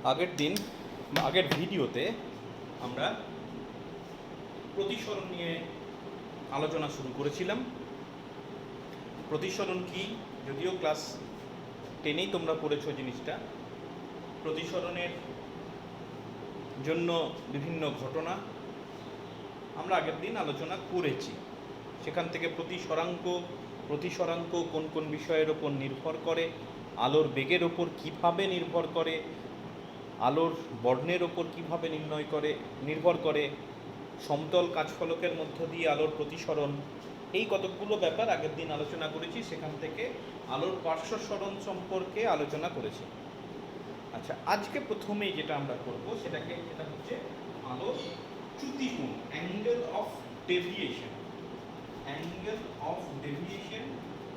আগের ভিডিওতে আমরা প্রতিসরণ নিয়ে আলোচনা শুরু করেছিলাম। প্রতিসরণ কি, যদিও ক্লাস 10এই তোমরা পড়েছো জিনিসটা। প্রতিসরণের জন্য বিভিন্ন ঘটনা আমরা আগের দিন আলোচনা করেছি। সেখান থেকে প্রতিসরাঙ্ক কোন কোন বিষয়ের ওপর নির্ভর করে, আলোর বেগের ওপর কিভাবে নির্ভর করে, আলোর বর্ণের ওপর কিভাবে নির্ভর করে, সমতল কাচফলকের মধ্য দিয়ে আলোর প্রতিসরণ, এই কতগুলো ব্যাপার আগের দিন আলোচনা করেছি। সেখান থেকে আলোর পার্শ্বসরণ সম্পর্কে আলোচনা করেছি। আচ্ছা, আজকে প্রথমেই যেটা আমরা করব সেটা হচ্ছে আলোর চ্যুতিকোণ, অ্যাঙ্গেল অফ ডেভিয়েশন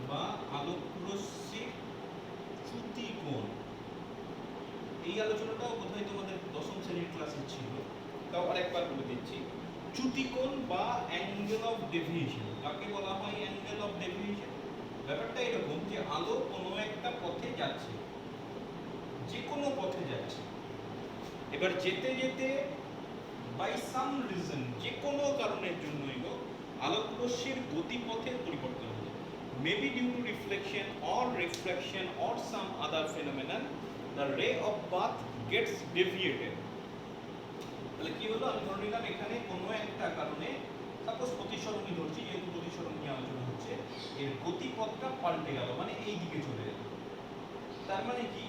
বা আলোকরশ্মির চ্যুতিকোণ। এই আলোচনাটাও বোধহয় তোমাদের দশম শ্রেণীর ক্লাসে ছিল, তাও আরেকবার বলে দিচ্ছি। চ্যুতিকোণ বা অ্যাঙ্গেল অফ ডেভিয়েশন, কাকে বলা হয় অ্যাঙ্গেল অফ ডেভিয়েশন? ব্যাপারটা এরকম যে আলো কোনো একটা পথে যাচ্ছে, যে কোনো পথে যাচ্ছে। এবার যেতে যেতে বাই সাম রিজন, যে কোনো কারণের জন্যই হোক, আলোকরশ্মির গতিপথের পরিবর্তন হলো, maybe due to reflection or refraction or some other phenomenon, the ray of path gets deviated. তাহলে কি হলো, আমি ধরে নিলাম এখানে কোনো একটা কারণে, সাপোজ প্রতিসরণই ধরছি, যেহেতু প্রতিসরণ নিয়ে আলোচনা হচ্ছে, এর গতিপথটা পাল্টে গেল, মানে এই দিকে চলে গেল। তার মানে কি,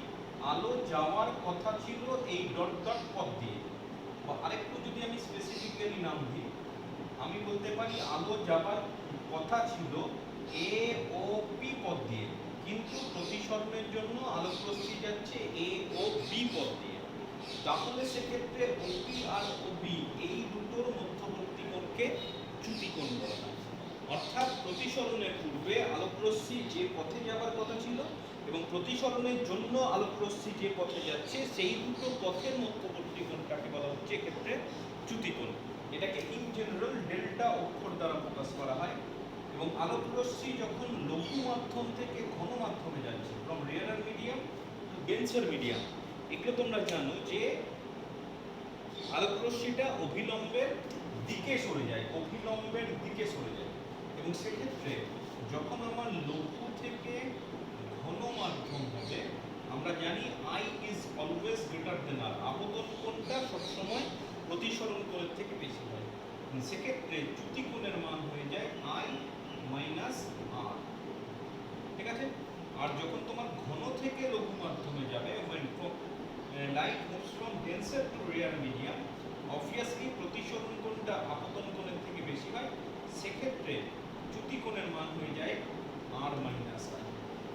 আলো যাওয়ার কথা ছিল এই ডট ডট পথ দিয়ে, বা আরেকটু যদি আমি স্পেসিফিক্যালি নাম দিই, আমি বলতে পারি আলো যাবার কথা ছিল এ ও পি পথ দিয়ে, কিন্তু প্রতিসরণের জন্য আলোকরশ্মি যাচ্ছে এ ও বি পথ দিয়ে। তাহলে সেক্ষেত্রে ওপি আর ওবি এই দুটোর মধ্যবর্তী কোণকে চ্যুতিকোণ বলা হয়। অর্থাৎ প্রতিসরণের পূর্বে আলোকরশ্মি যে পথে যাবার কথা ছিল এবং প্রতিসরণের জন্য আলোকরশ্মি যে পথে যাচ্ছে, সেই দুটো পথের মধ্যবর্তী কোণটাকে বলা হচ্ছে এক্ষেত্রে চ্যুতিকোণ। এটাকে ইন জেনারেল ডেল্টা অক্ষর দ্বারা প্রকাশ করা হয়। এবং আলোকরশ্মি যখন লঘু মাধ্যম থেকে ঘন মাধ্যমে যাচ্ছে, ফ্রম রেয়ারার মিডিয়াম টু ডেন্সার মিডিয়াম, এগুলো তোমরা জানো যে আলোকরশ্মিটা অভিলম্বের দিকে সরে যায়, এবং সেক্ষেত্রে যখন আমার লঘু থেকে ঘন মাধ্যম হবে, আমরা জানি i is always greater than r, আপতন কোণটা সবসময় প্রতিসরণ কোণের থেকে বেশি হয়। সেক্ষেত্রে চ্যুতিকোণের মান হয়ে যায় আই মাইনাস আর। ঠিক আছে? আর যখন তোমার ঘন থেকে লঘু মাধ্যমে যাবে, light moves from denser to rarer medium, obviously প্রতিসরণ কোণটা আপতন কোণের থেকে বেশি হয়। সেক্ষেত্রে চ্যুতিকোণের মান হয়ে যায় আর মাইনাস আর।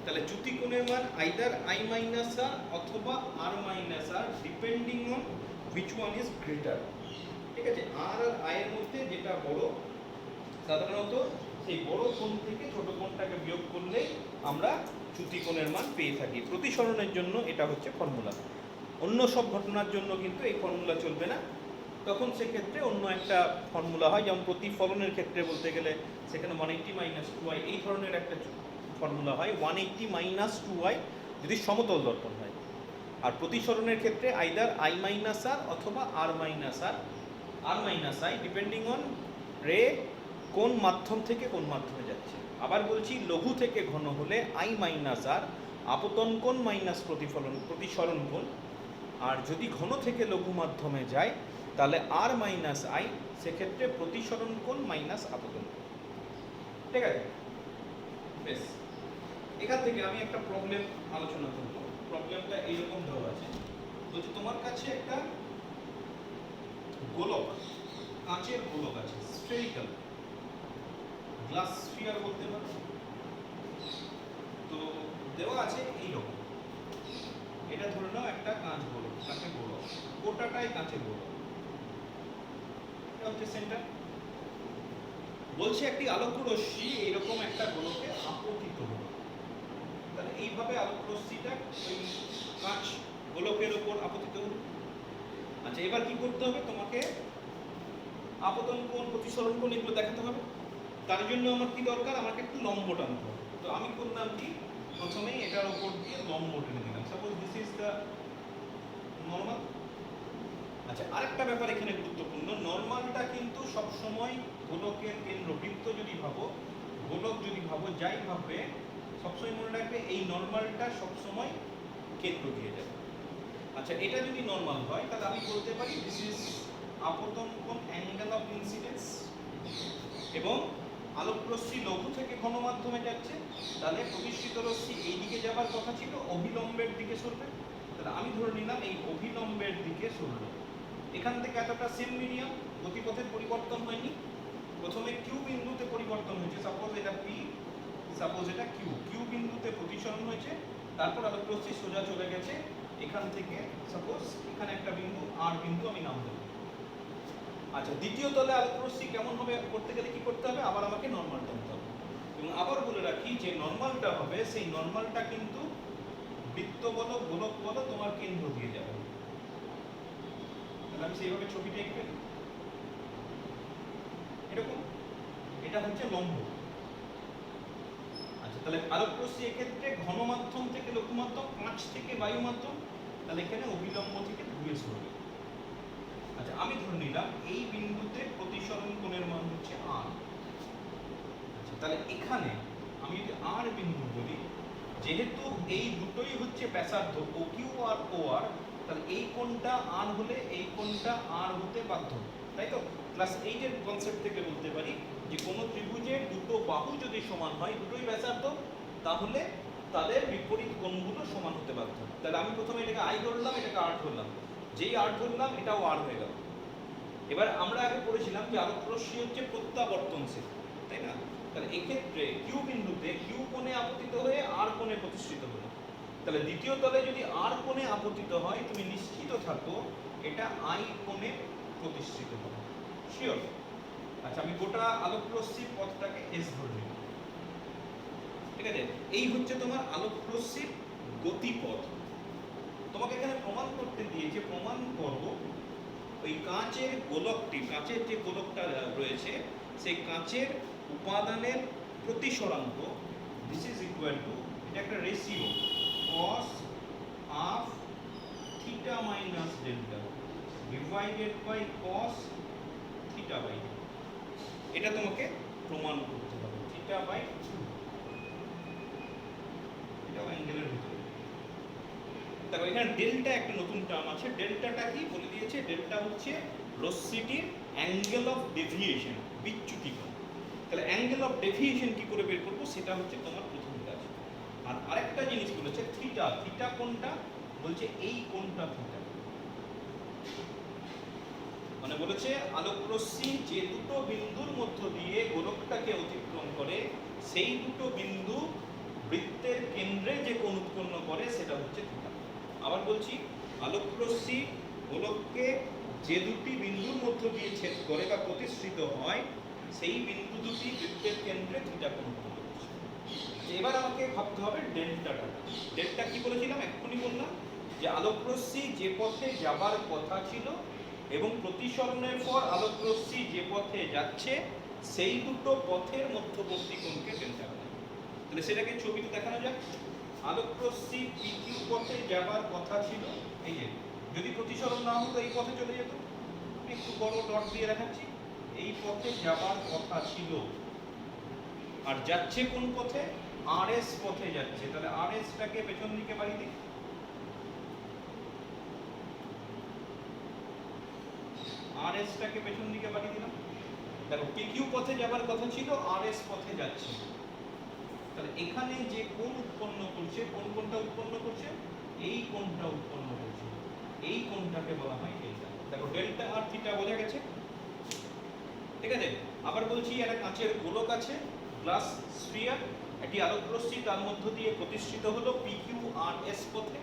তাহলে চ্যুতিকোণের মান আইদার আই মাইনাস আর অথবা r minus r, depending on which one is greater. ঠিক আছে? আর আই এর মধ্যে যেটা বড়, সাধারণত সেই বড় কোণ থেকে ছোট কোণটাকে বিয়োগ করলে আমরা চ্যুতিকোণের মান পেয়ে থাকি। প্রতিসরণের জন্য এটা হচ্ছে ফর্মুলা। অন্য সব ঘটনার জন্য কিন্তু এই ফর্মুলা চলবে না, তখন সেক্ষেত্রে অন্য একটা ফর্মুলা হয়। যেমন প্রতিফলনের ক্ষেত্রে বলতে গেলে সেখানে 180 মাইনাস 2y এই ধরনের একটা ফর্মুলা হয়, 180 মাইনাস 2y যদি সমতল দর্পণ হয়। আর প্রতিসরণের ক্ষেত্রে আইদার আই মাইনাস আর অথবা r minus I, depending on রে কোন মাধ্যম থেকে কোন মাধ্যমে যাচ্ছে। আবার বলছি, লঘু থেকে ঘন হলে আই মাইনাস আর, আপতন কোণ মাইনাস প্রতিসরণ কোণ। আর যদি ঘন থেকে লঘু মাধ্যমে যায় তাহলে আর মাইনাস আই, সেক্ষেত্রে প্রতিসরণ কোণ মাইনাস আপতন কোণ। ঠিক আছে? বেশ, এখান থেকে আমি একটা প্রবলেম আলোচনা করব। প্রবলেমটা এইরকম দেওয়া আছে, বলছি তোমার কাছে একটা গোলক, কাঁচের গোলক আছে, স্ফেরিক্যাল, গ্লাস স্ফিয়ার বলতে পারো। তো দেওয়া আছে এইরকম, এটা ধরে নাও একটা কাঁচের গোলক, গোটাটাই কাঁচের গোলক, এটা হচ্ছে সেন্টার। বলছে একটি আলোকরশ্মি এইরকম একটা গোলকে আপতিত হলো। তাহলে এইভাবে আলোকরশ্মিটা ওই কাঁচ গোলকের উপর আপতিত হলো। আচ্ছা, এবার কি করতে হবে, তোমাকে আপতন কোণ, প্রতিসরণ কোণ এগুলো দেখাতে হবে। তার জন্য আমার কি দরকার, আমাকে একটু লম্ব টানতে হবে। তো আমি করলাম কি, প্রথমেই এটার উপর দিয়ে লম্ব টেনে দিলাম। Suppose this is the normal. আচ্ছা, আরেকটা ব্যাপার এখানে গুরুত্বপূর্ণ, নরমালটা কিন্তু সব সময় গোলকের কেন্দ্রবৃত্ত যদি ভাবো, গোলক যদি ভাবো, যাই ভাববে সবসময় মনে রাখবে এই নরমালটা সবসময় কেন্দ্র দিয়ে যাবে। আচ্ছা, এটা যদি নরমাল হয় তাহলে আমি বলতে পারি দিস ইজ আপতন কোণ, অ্যাঙ্গেল অফ ইনসিডেন্স, এবং আলোক রশ্মি লঘু থেকে ঘন মাধ্যমে যাচ্ছে, তাহলে প্রতিষ্ঠিত রশ্মি এই দিকে যাবার কথা ছিল, অভিলম্বের দিকে সরবে। তাহলে আমি ধরে নিলাম এই অভিলম্বের দিকে সরল। এখান থেকে এতটা সেম মিডিয়াম, গতিপথের পরিবর্তন হয়নি। প্রথমে কিউ বিন্দুতে পরিবর্তন হয়েছে, সাপোজ এটা পি, সাপোজ এটা কিউ, কিউ বিন্দুতে প্রতিসরণ হয়েছে, তারপর আলোক রশ্মি সোজা চলে গেছে এখান থেকে, সাপোজ এখানে একটা বিন্দু আর বিন্দু আমি নাম দেব। আচ্ছা, দ্বিতীয় তলে আলোক রশ্মি কেমন হবে করতে গেলে কি করতে হবে, আবার আমাকে নরমালটা নিতে হবে। এবং আবার বলে রাখি যে নরমালটা হবে, সেই নরমালটা কিন্তু বৃত্ত বলো গোলক বলো তোমার কেন্দ্র দিয়ে যাবে। তাহলে আমি সেইভাবে ছবিটা এঁকে এরকম, এটা হচ্ছে লম্ব। আচ্ছা, তাহলে আলোক রশ্মি এক্ষেত্রে ঘন মাধ্যম থেকে লঘু মাধ্যম, কাঁচ থেকে বায়ু মাধ্যম, তাহলে এখানে অভিলম্ব থেকে দূরে সরবে। আচ্ছা, আমি ধরে নিলাম এই বিন্দুতে প্রতিসরণ কোণের মান হচ্ছে r। আচ্ছা, তাহলে এখানে আমি যদি r বিন্দু বলি, যেহেতু এই দুটোই হচ্ছে ব্যাসার্ধ OQ আর OR, তাহলে এই কোণটা r হলে এই কোণটা r হতে বাধ্য, তাই তো? ক্লাস 8 এর কনসেপ্ট থেকে বলতে পারি যে কোনো ত্রিভুজের দুটো বাহু যদি সমান হয়, দুটোই ব্যাসার্ধ, তাহলে তাদের বিপরীত কোণগুলো সমান হতে বাধ্য। তাহলে আমি প্রথমে এটাকে i ধরলাম, এটাকে r ধরলাম, যেই r ধরলাম এটাও r হয়ে গেল। এবার আমরা আগে পড়েছিলাম যে আলোক রশ্মি হচ্ছে প্রত্যাবর্তনশীল, তাই না? তাহলে এক্ষেত্রে কিউ বিন্দুতে কিউ কোণে আপতিত হয়ে আর কোণে প্রতিষ্ঠিত হলো। তাহলে দ্বিতীয় তলে যদি আর কোণে আপতিত হয়, তুমি নিশ্চিত থাকো এটা আই কোণে প্রতিষ্ঠিত হবে, শিওর। আচ্ছা, আমি গোটা আলোক রশ্মির পথটাকে এস ধরে নিলাম, ঠিক আছে? এই হচ্ছে তোমার আলোক রশ্মির গতিপথ। তোমাকে এখানে প্রমাণ করতে দিয়েছে, প্রমাণ করব ওই কাঁচের গোলকটি, কাঁচের যে গোলকটা রয়েছে সেই কাঁচের উপাদানের প্রতিসরাঙ্ক, দিস ইজ ইকুয়াল টু, এটা একটা ratio, cos half theta minus delta divided by cos theta by, এটা তোমাকে প্রমাণ করতে হবে, থিটা বাই 2, এটা অ্যাঙ্গেলের ভিতরে। দেখো এখানে ডেল্টা একটা নতুন টার্ম আছে, ডেল্টাটা কি বলে দিয়েছে, ডেল্টা হচ্ছে রশ্মিটির অ্যাঙ্গেল অফ ডেভিয়েশন, বিচ্যুতি কোণ। তাহলে অ্যাঙ্গেল অফ ডেভিয়েশন কি করে বের করবো, সেটা হচ্ছে তোমার প্রথম কাজ। আর আরেকটা জিনিস বলেছে থিটা, থিটা কোণটা বলছে এই কোণটা থিটা, মানে বলেছে আলোক রশ্মি যে দুটো বিন্দুর মধ্য দিয়ে গোলকটাকে অতিক্রম করে, সেই দুটো বিন্দু বৃত্তের কেন্দ্রে যে কোণ উৎপন্ন করে সেটা হচ্ছে থিটা। আবার বলছি, আলোক রশ্মি গোলককে যে দুটি বিন্দুর মধ্য দিয়ে ছেদ করে বা প্রতিষ্ঠিত হয়, সেই বিন্দু দুটি বৃত্তের কেন্দ্রে থিটা কোণ উৎপন্ন করছে। এবার আমাকে ভাবতে হবে ডেল্টাটা। ডেল্টা কি বলেছিলাম, এক্ষুনি বললাম যে আলোক রশ্মি যে পথে যাবার কথা ছিল এবং প্রতিসরণের পর আলোক রশ্মি যে পথে যাচ্ছে, সেই দুটো পথের মধ্যবর্তী কোণকে ডেল্টা বলে। তাহলে সেটাকে ছবিতে দেখানো যাক। আলোক রশ্মি PQ পথে যাবার কথা ছিল, এই যে যদি প্রতিসরণ না হতো এই পথে চলে যেত, একটু বড় ডট দিয়ে দেখাচ্ছি, এই পথে যাবার কথা ছিল, আর যাচ্ছে কোন পথে, RS পথে যাচ্ছে। তাহলে RS টাকে পেছন দিকে বাড়ি দিই, RS টাকে পেছন দিকে বাড়ি দিলাম। দেখো PQ পথে যাবার কথা ছিল, RS পথে যাচ্ছে। তাহলে এখানে যে কোণ উৎপন্ন করছে, কোন কোণটা উৎপন্ন করছে, এই কোণটা উৎপন্ন করছে, এই কোণটাকে বলা হয় ডেল্টা। দেখো ডেল্টা আর থিটা বোঝা গেছে, ঠিক আছে? আবার বলছি, একটা কাঁচের গোলক আছে, গ্লাস স্ফিয়ার, একটি আলোক রশ্মি তার মধ্য দিয়ে প্রতিষ্ঠিত হলো PQ আর S পথে।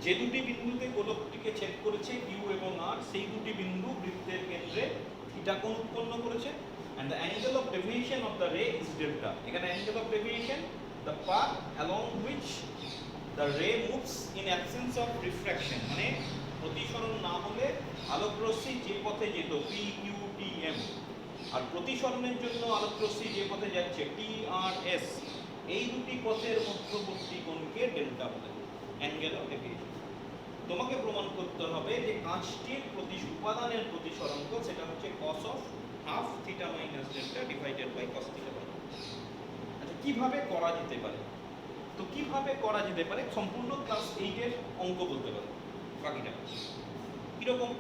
যে দুটি বিন্দুতে গোলকটিকে ছেদ করেছে কিউ এবং আর, সেই দুটি বিন্দু বৃত্তের কেন্দ্রে থিটা কোণ উৎপন্ন করেছে। and the angle of deviation of the ray is delta. এখানে angle of deviation, the path along which the ray moves in absence of refraction, মানে প্রতিসরণ না হলে আলোক রশ্মি যে পথে যেত PQTM, আর প্রতিসরণের জন্য আলোক রশ্মি যে পথে যাচ্ছে TRS, এই দুটি পথের মধ্যবর্তী কোণকে ডেল্টা বলে, অ্যাঙ্গেল অফ ডেভিয়েশন। তোমাকে প্রমাণ করতে হবে যে কাঁচটির উপাদানের প্রতিসরাঙ্ক সেটা হচ্ছে cos of half theta minus delta divided by cos theta by। আচ্ছা কিভাবে করা যেতে পারে? তো কিভাবে করা যেতে পারে সম্পূর্ণ ক্লাস 8 এর অঙ্ক বলতে পারো বাকিটা কিরকম।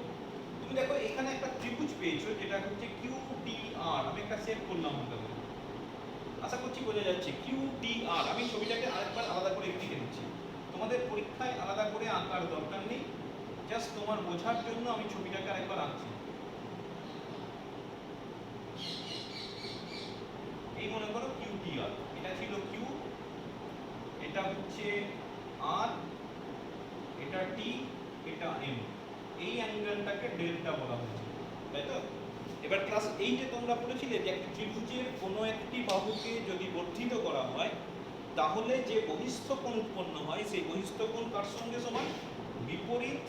তুমি দেখো এখানে একটা ত্রিভুজ পেয়েছো যেটা হচ্ছে QDR, আমি একটা সেট করলাম হালকা করে, আশা করছি বোঝা যাচ্ছে। QDR আমি ছবিটাকে আরেকবার আলাদা করে লিখে দিচ্ছি, তোমাদের পরীক্ষায় আলাদা করে আঁকার দরকার নেই, জাস্ট তোমার বোঝার জন্য আমি ছবিটাকে আরেকবার আঁকছি। এই মনে করো QDR, এটা ছিল Q, এটা হচ্ছে R, এটা T, এটা M, এই অ্যাঙ্গেলটাকে ডেল্টা বলা হয়েছে, তাই তো? এবার ক্লাস 8 এ তোমরা পড়েছিলে যে একটা ত্রিভুজের কোনো একটি বাহুকে যদি বর্ধিত করা হয় তাহলে যে বহিস্থ কোণ উৎপন্ন হয় সেই বহিস্থ কোণ কার সঙ্গে সমান? বিপরীত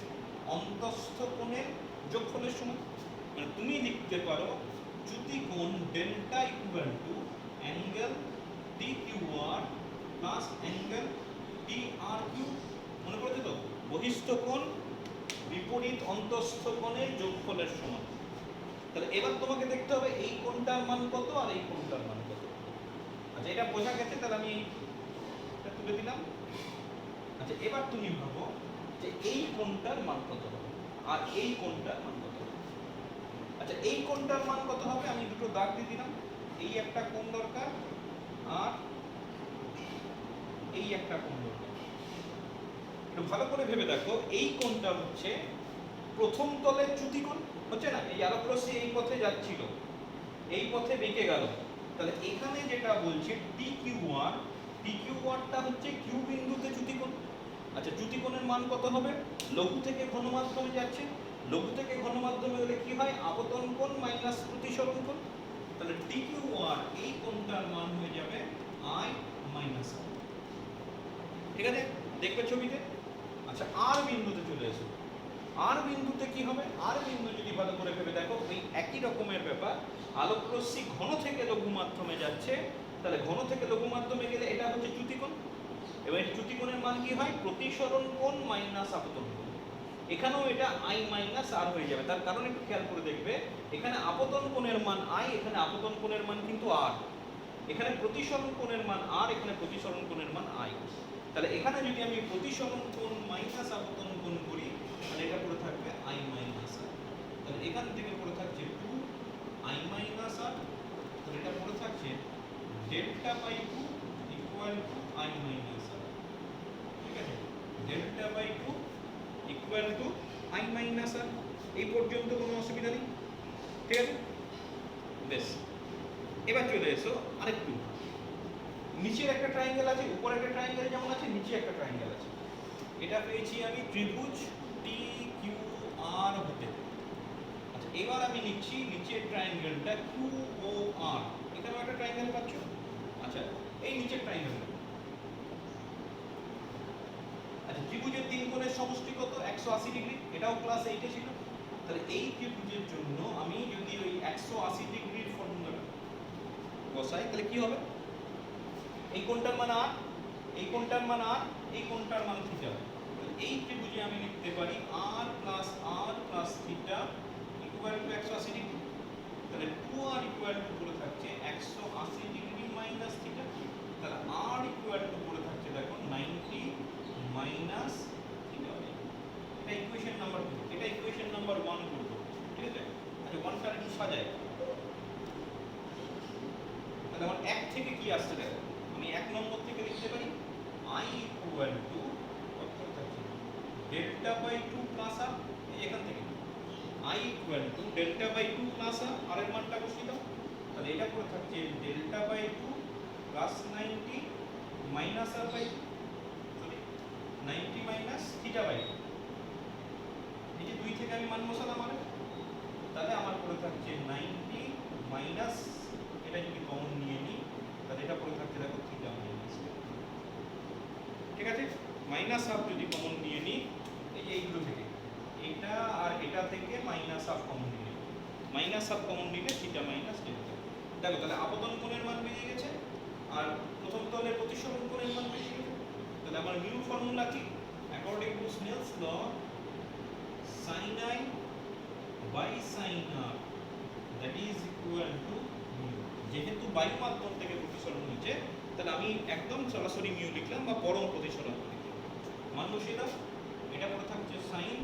অন্তঃস্থ কোণের যোগফলের সমান। মানে তুমি লিখতে পারো চ্যুতি কোণ delta equal to angle DQR plus angle DRQ। মনে পড়েছে তো? বহিস্থ কোণ বিপরীত অন্তঃস্থ কোণের যোগফলের সমান। তাহলে এবার তোমাকে দেখতে হবে এই কোণটার মান কত আর এই কোণটার মান কত। আচ্ছা এটা বোঝা গেছে, তাহলে আমি এটা তুলে দিলাম। আচ্ছা এবার তুমি ভাবো যে এই কোণটার মান কত হবে আর এই কোণটার মান কত হবে। আচ্ছা এই কোণটার মান কত হবে, আমি দুটো দাগ দিয়ে দিলাম, এই একটা কোণ দরকার আর এই একটা কোণ দরকার। একটু ভালো করে ভেবে দেখো, এই কোণটা হচ্ছে প্রথম তলের চ্যুতি কোণ, হচ্ছে না? এই আলোক রশ্মি এই পথে যাচ্ছিল, এই পথে বেঁকে গেল, তাহলে এখানে যেটা বলছে PQR টা হচ্ছে Q বিন্দুতে চ্যুতি কোণ। আচ্ছা চ্যুতি কোণের মান কত হবে? লঘু থেকে ঘন মাধ্যমে যাচ্ছে, লঘু থেকে ঘন মাধ্যমে গেলে কি হয়? আপতন কোণ মাইনাস প্রতিসরণ কোণ। তাহলে DQR এই কোণটার মান হয়ে যাবে I মাইনাস R। ঠিক আছে, দেখবে ছবিতে। আচ্ছা আর বিন্দুতে চলে এসো, আর বিন্দুতে কি হবে? আর বিন্দু যদি ভালো করে ভেবে দেখো এই একই রকমের ব্যাপার, আলোক রশ্মি ঘন থেকে লঘু মাধ্যমে যাচ্ছে, তাহলে ঘন থেকে লঘু মাধ্যমে গেলে এটা হচ্ছে চ্যুতি কোণ। এবার এই চ্যুতি কোণের মান কি হয়? প্রতিসরণ কোণ মাইনাস আপতন কোণ। এখানেও এটা I মাইনাস R হয়ে যাবে, তার কারণ একটু খেয়াল করে দেখবে, এখানে আপতন কোণের মান I, এখানে আপতন কোণের মান কিন্তু R, এখানে প্রতিসরণ কোণের মান R, এখানে প্রতিসরণ কোণের মান I। তাহলে এখানে যদি আমি প্রতিসরণ কোণ মাইনাস আপতন কোণ করি তাহলে এটা পড়ে থাকবে I মাইনাস R। তাহলে এখান থেকে পড়ে থাকছে 2I মাইনাস R, তাহলে এটা পড়ে থাকছে delta by 2 equal to I minus R। ঠিক আছে, delta by 2 equal to I minus R। এই পর্যন্ত কোনো অসুবিধা নেই, ঠিক আছে? বেশ, এবার চলে এসো আরেকটু, নিচের একটা ট্রায়াঙ্গেল আছে, উপরে একটা ট্রায়াঙ্গেল যেমন আছে, নিচে একটা ট্রায়াঙ্গেল আছে। এটা পেয়েছি আমি ত্রিভুজ TQR হতে। আচ্ছা এবার আমি নিচ্ছি নিচের ট্রায়াঙ্গেলটা QOR, এখানেও একটা ট্রায়াঙ্গেল পাচ্ছ। আচ্ছা এই নিচের ট্রায়াঙ্গেলটা, আচ্ছা ত্রিভুজের তিন কোণের সমষ্টি কত? 180 ডিগ্রি, এটাও ক্লাস 8 এ ছিল। তাহলে এই ত্রিভুজের জন্য আমি যদি ওই 180 ডিগ্রির ফর্মুলাটা বসাই তাহলে কি হবে? এই কোণটার মান R, এই কোণটার মান R, এই কোণটার মান থিটা। এই ত্রিভুজে আমি লিখতে পারি R plus R plus theta equal to 180 degree. তাহলে 2R ইকুয়াল টু পড়ে থাকছে 180 ডিগ্রি মাইনাস থিটা। তাহলে R ইকুয়াল টু পড়ে থাকছে দেখো 90 মাইনাস থিটা। এটা ইকুয়েশন নাম্বার 2, এটা ইকুয়েশন নাম্বার 1 করব, ঠিক আছে? আচ্ছা 1টা একটু সাজাই। তাহলে আমার 1 থেকে কি আসছে দেখো, আমি 1 নম্বর থেকে লিখতে পারি I equal to delta by 2 plus R। এখান থেকে I equal to delta by 2 plus R, আর এর মানটা বসিয়ে দাও। তাহলে এটা করে থাকছে delta by 2 plus 90 minus R by 90 minus theta by, এই যে 2 থেকে আমি মান বসালাম আর, তাহলে আমার করে থাকছে 90 মাইনাস, এটা যদি কমন নিয়ে নিই তাহলে এটা পড়ে থাকছে দেখো থিটা মাইনাস। ঠিক আছে, মাইনাস হাফ যদি কমন নিয়ে নিই, এই যে এইগুলো থেকে এটা আর এটা থেকে মাইনাস হাফ কমন নিয়ে নিই, মাইনাস হাফ কমন নিলে থিটা মাইনাস ডেল্টা। দেখো তাহলে আপতন কোণের মান বেরিয়ে গেছে আর প্রথম তলের প্রতিসরণ কোণের মান বেরিয়ে গেছে। তাহলে আমার মিউ ফর্মুলা কি? According to Snell's law sin I by sin R that is equal to mu। যেহেতু বায়ু মাধ্যম থেকে প্রতিসরণ হয়েছে তাহলে আমি একদম সরাসরি মিউ লিখলাম বা পরম প্রতিসরণ লিখলাম। মান বসিয়ে দাও। এটা পড়ে থাকছে sin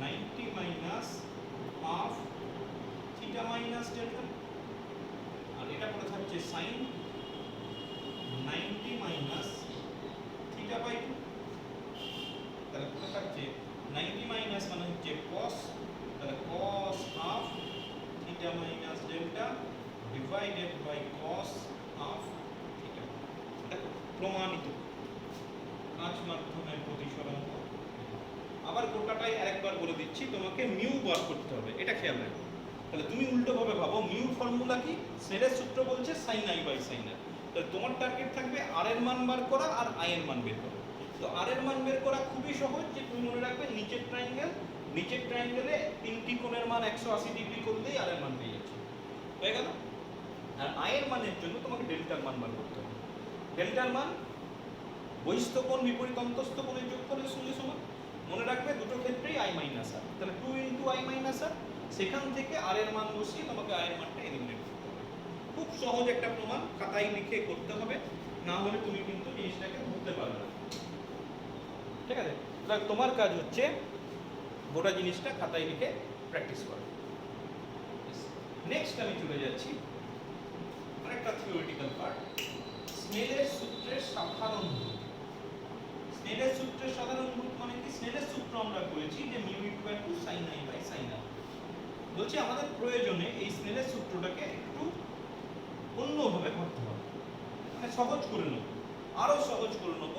90 minus half theta minus delta, আর এটা পড়ে থাকছে sin 90 মাইনাস থিটা বাই 2। তাহলে পড়ে থাকছে 90 মাইনাস মানে হচ্ছে cos, তাহলে cos half theta minus delta divided by cos half theta. দেখো প্রমাণিত কাঁচ মাধ্যমের প্রতিসরাঙ্ক। আবার গোটাটাই আরেকবার বলে দিচ্ছি, তোমাকে মিউ বার করতে হবে, এটা খেয়াল রাখো। তাহলে তুমি উল্টো ভাবে ভাবো, মিউ ফর্মুলা কি? স্নেলের সূত্র বলছে sin I by sin R। তাহলে তোমার টার্গেট থাকবে আর এর মান বার করা আর I এর মান বের করা। তো আর এর মান বের করা খুবই সহজ, যে তুমি মনে রাখবে নিচের ট্রায়াঙ্গেলে তিনটি কোণের মান 180 ডিগ্রি করলেই আর এর মান পেয়ে যাচ্ছে, হয়ে গেল। আর I এর মানের জন্য তোমাকে ডেল্টার মান বার করতে হবে। ডেল্টার মান বহিস্থ কোণ বিপরীত অন্তস্থ কোণের যোগফলের সঙ্গে সমান। মনে রাখবে দুটো ক্ষেত্রেই I মাইনাস R, তাহলে 2 ইনটু I মাইনাস R, সেখান থেকে আর এর মান বসিয়ে তোমাকে I এর মানটা এলিমিনেট করতে হবে। খুব সহজ একটা প্রমাণ, খাতায় লিখে করতে হবে, না হলে তুমি কিন্তু জিনিসটাকে বুঝতে পারবে না। ঠিক আছে, তাহলে তোমার কাজ হচ্ছে গোটা জিনিসটা খাতায় লিখে প্র্যাকটিস করা। নেক্সট আমি চলে যাচ্ছি আরেকটা থিওরিটিক্যাল পার্ট, স্নেলের সূত্রের সাধারণ রূপ। স্নেলের সূত্রের সাধারণ রূপ মানে কি? স্নেলের সূত্র আমরা করেছি যে mu equal to sin I by sin R। বলছি আমাদের প্রয়োজনে এই স্নেলের সূত্রটাকে একটু অন্যভাবে করতে হবে, মানে সহজ করে নেব, আরো সহজ করে নেব,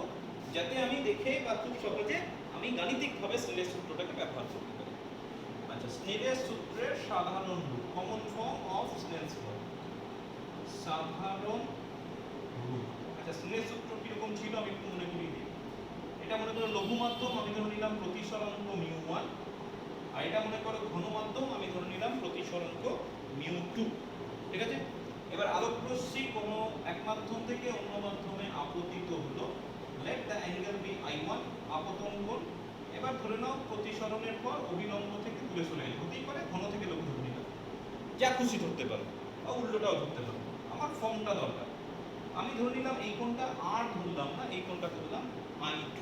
যাতে আমি দেখে বা খুব সহজে আমি গাণিতিকভাবে স্নেলের সূত্রটাকে ব্যবহার করতে পারি। আচ্ছা, স্নেলের সূত্রের সাধারণ রূপ, কমন ফর্ম অফ স্নেলস ল, সাধারণ রূপ। আচ্ছা, স্নেলের সূত্র কিরকম ছিল আমি একটু মনে করিয়ে দিই। এটা মনে করো লঘু মাধ্যম, আমি ধরে নিলাম প্রতিসরাঙ্ক μ1, আর এটা মনে করো ঘন মাধ্যম, আমি ধরে নিলাম প্রতিসরাঙ্ক μ2। ঠিক আছে, এবার আলোক রশ্মি কোনো এক মাধ্যম থেকে অন্য মাধ্যমে আপতিত হলো, let the angle be I1, আপতন কোণ। এবার ধরে নাও প্রতিসরণের পর অভিলম্ব থেকে দূরে সরে গেল, হতেই পারে ঘন থেকে লঘু ধরে নিলাম, যা খুশি ধরতে পারো বা উল্টোটাও ধরতে পারো, আমার ফর্মটা দরকার। আমি ধরে নিলাম এই কোণটা R ধরলাম না, এই কোণটা ধরলাম I2।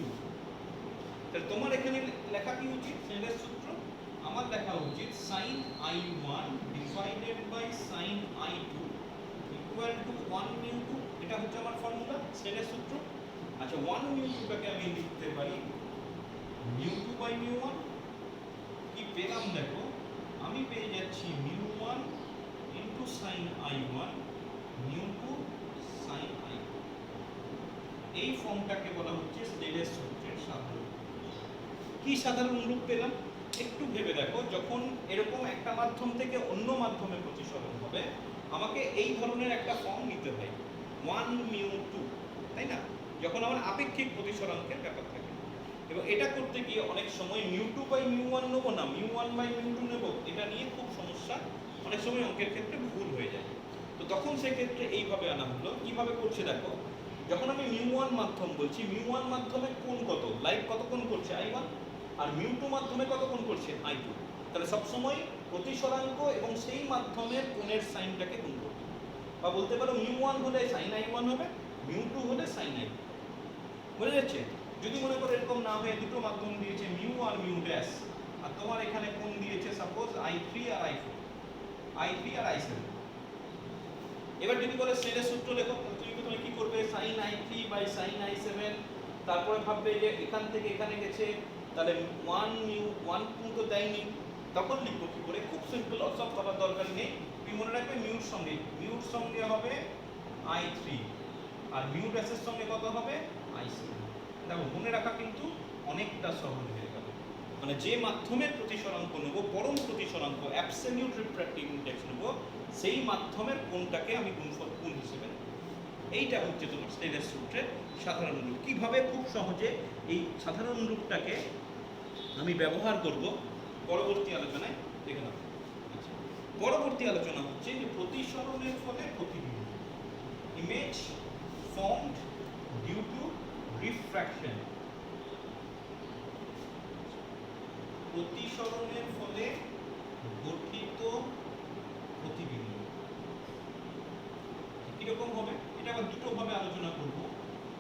তাহলে তোমার এখানে লেখা কি উচিত? স্নেলের সূত্র আমার লেখা উচিত sin I1 divided by sin I2 equal to 1 μ2। এটা হচ্ছে আমার ফর্মুলা, স্নেলের সূত্র। আচ্ছা, 1 μ2টাকে আমি লিখতে পারি μ2 বাই μ1। কি পেলাম দেখো, আমি পেয়ে যাচ্ছি μ1 into sin I1 μ2 sin I2। এই ফর্মটাকে বলা হচ্ছে স্নেলের সূত্রের সাধারণ। কি সাধারণ রূপ পেলাম একটু ভেবে দেখো, যখন এরকম একটা মাধ্যম থেকে অন্য মাধ্যমে প্রতিসরণ হবে আমাকে এই ধরনের একটা ফর্ম নিতে হয় 1 μ2, তাই না? যখন আমার আপেক্ষিক প্রতিসরাঙ্কের ব্যাপার থাকে, এবং এটা করতে গিয়ে অনেক সময় μ2 বাই μ1 নেব না, μ1 বাই μ2 নেব, এটা নিয়ে খুব সমস্যা, অনেক সময় অঙ্কের ক্ষেত্রে ভুল হয়ে যায়। তো তখন সেক্ষেত্রে এইভাবে আনা হলো। কিভাবে করছে দেখো, যখন আমি μ1 মাধ্যম বলছি, μ1 মাধ্যমে কোণ কত, লাইট কত কোণ করছে I1, আর μ2 মাধ্যমে কত কোণ করছে I2। তাহলে সবসময় প্রতিসরাঙ্ক এবং সেই মাধ্যমের কোণের সাইনটাকে গুণ করবে, বা বলতে পারো μ1 হলে sin I1 হবে, μ2 হলে sin I2। বুঝে যাচ্ছে? যদি মনে করো এরকম না হয়ে দুটো মাধ্যম দিয়েছে μ আর μ ড্যাশ, আর তোমার এখানে কোণ দিয়েছে সাপোজ I3 আর I4, I3 আর I7। এবার যদি বলে স্নেলের সূত্র লেখো, তুমি কি করবে? sin I3 by sin I7, তারপরে ভাববে যে এখান থেকে এখানে গেছে, তাহলে 1 তো দেয়নি, তখন লিখবো কি করে? খুব সিম্পল, সব করার দরকার নেই। তুমি মনে রাখবে মিউর সঙ্গে হবে I3, আর মিউ ড্যাশের সঙ্গে কত হবে I7। দেখো মনে রাখা কিন্তু অনেকটা সহজ হয়ে গেল। মানে যে মাধ্যমের প্রতিসরাঙ্ক নেব, পরম প্রতিসরাঙ্ক অ্যাবসলিউট রিফ্র্যাক্টিভ ইনডেক্স নেব, সেই মাধ্যমের কোণটাকে আমি গুণ হিসেবে নেব। এইটা হচ্ছে তোমার স্নেলের সূত্রের সাধারণ রূপ। কিভাবে খুব সহজে এই সাধারণ রূপটাকে আমি ব্যবহার করব পরবর্তী আলোচনায় দেখে নেব। আচ্ছা, পরবর্তী আলোচনা হচ্ছে যে প্রতিসরণের ফলে প্রতিবিম্ব, image formed due to refraction. প্রতিসরণের ফলে গঠিত প্রতিবিম্ব কিরকম হবে, এটা আবার দুটো ভাবে আলোচনা করব।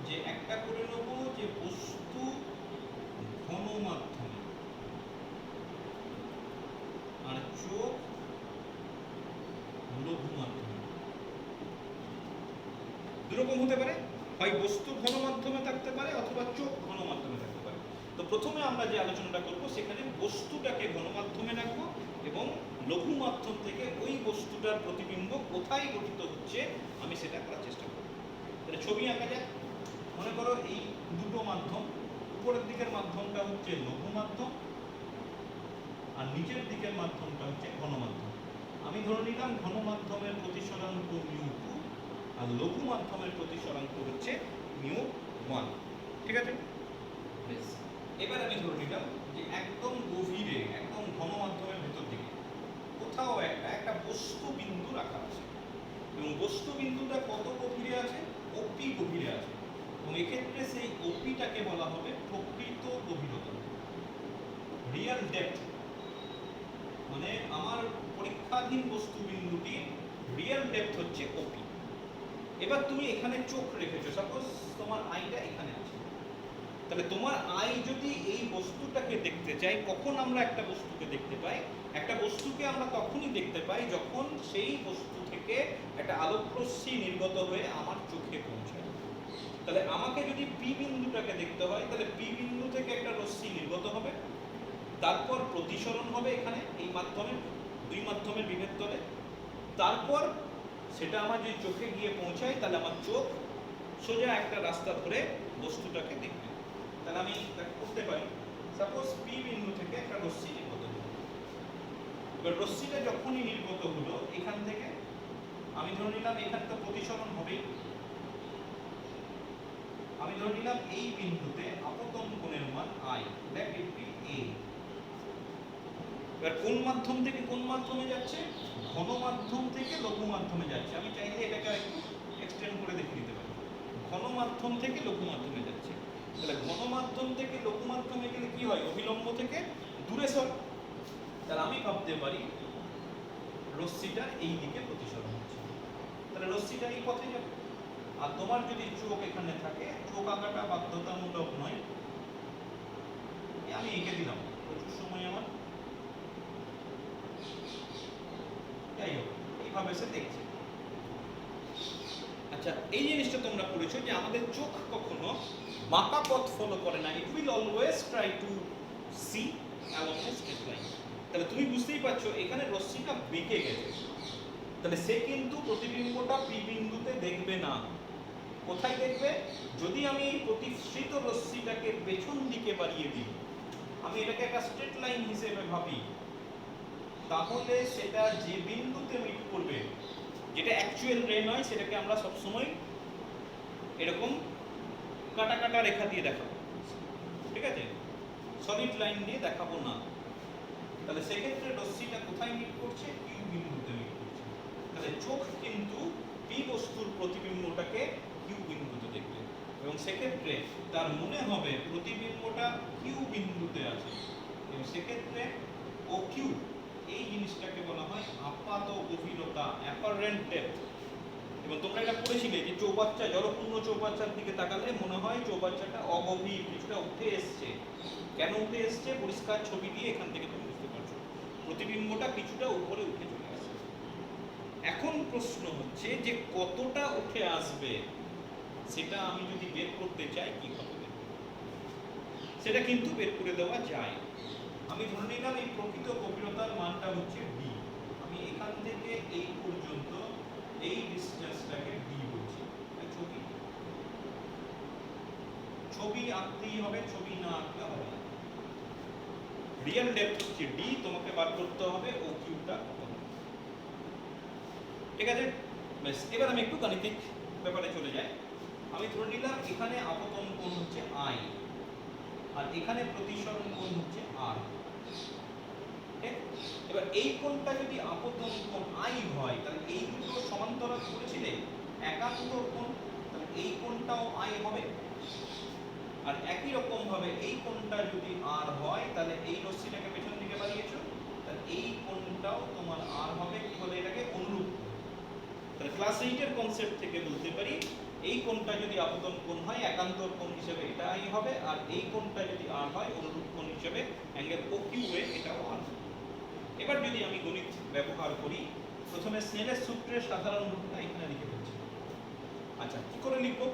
যে একটা করে নেব যে বস্তু ঘন মাধ্যমে আর চোখ লঘু মাধ্যমে। দুরকম হতে পারে, হয় বস্তু ঘন মাধ্যমে থাকতে পারে অথবা চোখ ঘন মাধ্যমে থাকতে পারে। তো প্রথমে আমরা যে আলোচনাটা করব সেখানে বস্তুটাকে ঘন মাধ্যমে রাখবো এবং লঘু মাধ্যম থেকে ওই বস্তুটার প্রতিবিম্ব কোথায় গঠিত হচ্ছে আমি সেটা করার চেষ্টা করব। তাহলে ছবি আঁকা যাক। মনে করো এই দুটো মাধ্যম, উপরের দিকের মাধ্যমটা হচ্ছে লঘু মাধ্যম আর নিচের দিকের মাধ্যমটা হচ্ছে ঘন মাধ্যম। আমি ধরে নিলাম ঘন মাধ্যমের প্রতিসরাঙ্ক μ2 আর লঘু মাধ্যমের প্রতিসরাঙ্ক হচ্ছে μ1। ঠিক আছে? বেশ, এবার আমি ধরে নিলাম যে একদম গভীরে, একদম ঘন মাধ্যমের ভেতর দিকে কোথাও একটা বস্তু বিন্দু রাখা আছে এবং বস্তু বিন্দুটা কত গভীরে আছে? OP গভীরে আছে এবং এক্ষেত্রে সেই OPটাকে বলা হবে প্রকৃত গভীরতা, রিয়েল ডেপথ। মানে আমার পরীক্ষাধীন বস্তু বিন্দুটি রিয়েল ডেপথ হচ্ছে OP। এবার তুমি এখানে চোখ রেখেছো, সাপোজ তোমার আইটা এখানে আছে। তাহলে তোমার আই যদি এই বস্তুটাকে দেখতে চাই, কখন আমরা একটা বস্তুকে দেখতে পাই? একটা বস্তুকে আমরা তখনই দেখতে পাই যখন সেই বস্তু থেকে একটা আলোকরশ্মি নির্গত হয়ে আমার চোখে পৌঁছায়। তাহলে আমাকে যদি পি বিন্দুটাকে দেখতে হয়, তাহলে পি বিন্দু থেকে একটা রশ্মি নির্গত হবে, তারপর প্রতিসরণ হবে এখানে এই মাধ্যমে, দুই মাধ্যমের বিভেদ তলে, তারপর সেটা আমার যদি চোখে গিয়ে পৌঁছায় তাহলে আমার চোখ সোজা একটা রাস্তা ধরে বস্তুটাকে দেখবে। তাহলে আমি করতে পারি, সাপোজ পি বিন্দু থেকে একটা রশ্মি নির্গত হলো। এবার রশ্মিটা যখনই নির্গত হলো এখান থেকে, আমি ধরে নিলাম এখানে তো প্রতিসরণ হবেই, আমি ধরে নিলাম এই বিন্দুতে আপতন কোণের মান I, that will B A. এবার কোন মাধ্যম থেকে কোন মাধ্যমে যাচ্ছে? ঘন মাধ্যম থেকে লঘু মাধ্যমে যাচ্ছে। আমি চাইলে এটাকে একটু এক্সটেন্ড করে দেখিয়ে দিতে পারি। ঘন মাধ্যম থেকে লঘু মাধ্যমে যাচ্ছে। তাহলে ঘন মাধ্যম থেকে লঘু মাধ্যমে গেলে কি হয়? অভিলম্ব থেকে দূরে সর। তাহলে আমি ভাবতে পারি রশ্মিটা এই দিকে প্রতিসরণ হচ্ছে, তাহলে রশ্মিটা এই পথে যাবে। আর তোমার যদি চোখ এখানে থাকে, চোখ আঁকাটা বাধ্যতামূলক নয়, আমি এঁকে দিলাম, প্রচুর সময় আমার, যাই হোক এইভাবে সে দেখছে। আচ্ছা, এই জিনিসটা তোমরা পড়েছো যে আমাদের চোখ কখনো বাঁকা পথ ফলো করে না, it will always try to see along a straight line. তাহলে তুমি বুঝতেই পারছো এখানে রশ্মিটা বেঁকে গেছে, তাহলে সে কিন্তু প্রতিবিম্বটা পি বিন্দুতে দেখবে না। কোথায় দেখবে? যদি আমি এই প্রতিসৃত রশ্মিটাকে পেছন দিকে বাড়িয়ে দিই, আমি এটাকে একটা স্ট্রেট লাইন হিসেবে ভাবি, তাহলে সেটা যে বিন্দুতে মিট করবে, যেটা অ্যাকচুয়াল রে নয়, সেটাকে আমরা সবসময় এরকম কাটা কাটা রেখা দিয়ে দেখাবো, ঠিক আছে? সলিড লাইন দিয়ে দেখাবো না। তাহলে সেক্ষেত্রে রশ্মিটা কোথায় মিট করছে? কিউ বিন্দুতে মিট করছে। তাহলে চোখ কিন্তু পি বস্তুর প্রতিবিম্বটাকে কিউ বিন্দুতে দেখবে এবং সেক্ষেত্রে তার মনে হবে প্রতিবিম্বটা কিউ বিন্দুতে আছে এবং সেক্ষেত্রে ও কিউ, এই জিনিসটাকে বলা হয় আপাত গভীরতা, অ্যাপারেন্ট ডেপথ। এবং তোমরা এটা পড়েছিলে যে চৌবাচ্চা, জলপূর্ণ চৌবাচ্চার দিকে তাকালে মনে হয় চৌবাচ্চাটা অগভীর, কিছুটা উঠে এসছে। কেন উঠে এসছে? পরিষ্কার ছবি দিয়ে এখান থেকে তুমি বুঝতে পারছো প্রতিবিম্বটা কিছুটা উপরে উঠে চলে আসছে। এখন প্রশ্ন হচ্ছে যে কতটা উঠে আসবে, সেটা আমি যদি বের করতে চাই কিভাবে বের করব? সেটা কিন্তু বের করে দেওয়া যায়। আমি ধরে নিলাম এই প্রকৃত গভীরতার মানটা হচ্ছে ডি। আমি এখান থেকে এই পর্যন্ত এই ডিসটেন্সটাকে ডি বলছি। ছবি ছবি আঁকতেই হবে, ছবি না আঁকলে হবে না। রিয়েল ডেপথ হচ্ছে ডি, তোমাকে বার করতে হবে ও কিউটা কত। ঠিক আছে? বেশ, এবার আমি একটু গাণিতিক ব্যাপারে চলে যাই। আমি ধরে নিলাম এখানে আপতন কোণ হচ্ছে আই আর এখানে প্রতিসরণ কোণ হচ্ছে আর। এবার এই কোণটা যদি আপতন কোণ আই হয়, তাহলে এই দুটো সমান্তরাল করেছিলে একান্তর কোণ, তাহলে এই কোণটাও আই হবে। আর একই রকম ভাবে এই কোণটা যদি আর হয় তাহলে এই রশ্মিটাকে পেছন দিকে বাড়িয়েছো, তাহলে এই কোণটাও তোমার আর হবে, কি বলে এটাকে, অনুরূপ কোণ। তাহলে ক্লাস 8 এর কনসেপ্ট থেকে বলতে পারি এই কোণটা যদি আপতন কোণ হয় একান্তর কোণ হিসেবে এটাই হবে, আর এই কোণটা যদি আর হয় অনুরূপ কোণ হিসেবে অ্যাঙ্গেল OQ এ এটাও আর হবে। এবার যদি আমি গণিত ব্যবহার করি, প্রথমে স্নেলের সূত্রের সাধারণ রূপটা এখানে লিখে ফেলছি। আচ্ছা, কি করে লিখবো?